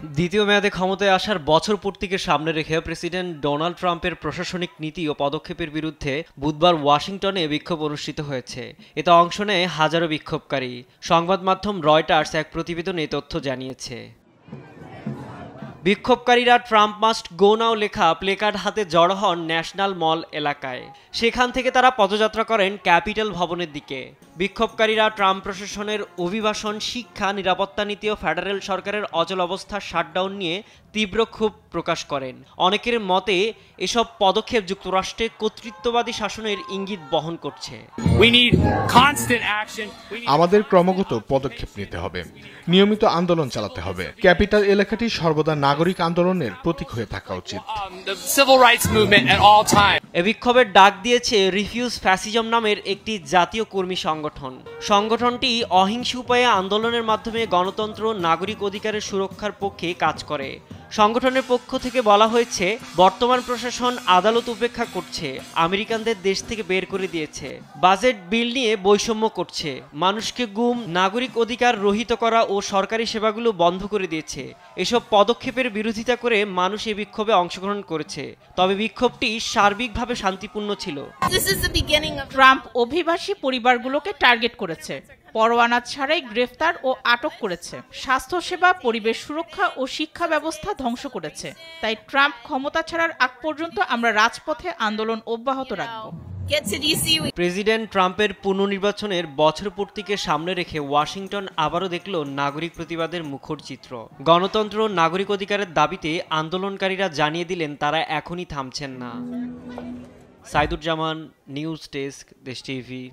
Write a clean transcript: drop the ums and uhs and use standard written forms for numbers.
দ্বিতীয় মেয়াদে ক্ষমতায় আসার বছর পূর্তিকে সামনে রেখে প্রেসিডেন্ট ডোনাল্ড ট্রাম্পের প্রশাসনিক নীতি ও পদক্ষেপের বিরুদ্ধে বুধবার ওয়াশিংটনে বিক্ষোভ অনুষ্ঠিত হয়েছে। এতে অংশ নেয় হাজারো বিক্ষোভকারী। সংবাদ মাধ্যম রয়টার্স এক প্রতিবেদনে তথ্য জানিয়েছে। বিক্ষোভকারীরা ট্রাম্প মাস্ট গো নাও লেখা প্লেকার্ড হাতে জড়ো হন ন্যাশনাল মল এলাকায়। সেখান থেকে তারা পদযাত্রা করেন ক্যাপিটল ভবনের দিকে। বিক্ষোভকারীরা ট্রাম্প প্রশাসনের অভিবাসন, শিক্ষা, নিরাপত্তা নীতি ও ফেডারেল সরকারের অচল অবস্থা শাটডাউন নিয়ে তীব্র ক্ষোভ প্রকাশ করেন। অনেকের মতে এসব পদক্ষেপ যুক্তরাষ্ট্রে কর্তৃত্ববাদী শাসনের ইঙ্গিত বহন করছে। আমাদের ক্রমাগত পদক্ষেপ নিতে হবে, নিয়মিত আন্দোলন চালাতে হবে। ক্যাপিটাল এলাকাটি সর্বদা নাগরিক আন্দোলনের প্রতীক হয়ে থাকা উচিত। এ বিক্ষোভের ডাক দিয়েছে রিফিউজ ফ্যাসিজম নামের একটি জাতীয় কর্মী সংগঠন। সংগঠনটি অহিংস উপায়ে আন্দোলনের মাধ্যমে গণতন্ত্র, নাগরিক অধিকারের সুরক্ষার পক্ষে কাজ করে। সংগঠনের পক্ষ থেকে বলা হয়েছে, বর্তমান প্রশাসন আদালত উপেক্ষা করছে, আমেরিকানদের দেশ থেকে বের করে দিয়েছে, বাজেট বিল নিয়ে বৈষম্য করছে, মানুষকে গুম, নাগরিক অধিকার রহিত করা ও সরকারি সেবাগুলো বন্ধ করে দিয়েছে। এসব পদক্ষেপের বিরোধিতা করে মানুষ এই বিক্ষোভে অংশগ্রহণ করেছে। তবে বিক্ষোভটি সার্বিকভাবে শান্তিপূর্ণ ছিল। ট্রাম্প অভিবাসী পরিবারগুলোকে টার্গেট করেছে, পরোয়ানা ছাড়াই গ্রেফতার ও আটক করেছে, স্বাস্থ্যসেবা, পরিবেশ সুরক্ষা ও শিক্ষা ব্যবস্থা ধ্বংস করেছে। তাই ট্রাম্প ক্ষমতা ছাড়ার আগ পর্যন্ত আমরা রাজপথে আন্দোলন অব্যাহত রাখব। প্রেসিডেন্ট ট্রাম্পের পুনর্নির্বাচনের বছর পূর্তিকে সামনে রেখে ওয়াশিংটন আবারও দেখল নাগরিক প্রতিবাদের মুখর চিত্র। গণতন্ত্র, নাগরিক অধিকারের দাবিতে আন্দোলনকারীরা জানিয়ে দিলেন তারা এখনই থামছেন না। সাইদুজ্জামান, নিউজ ডেস্ক, দেশ টিভি।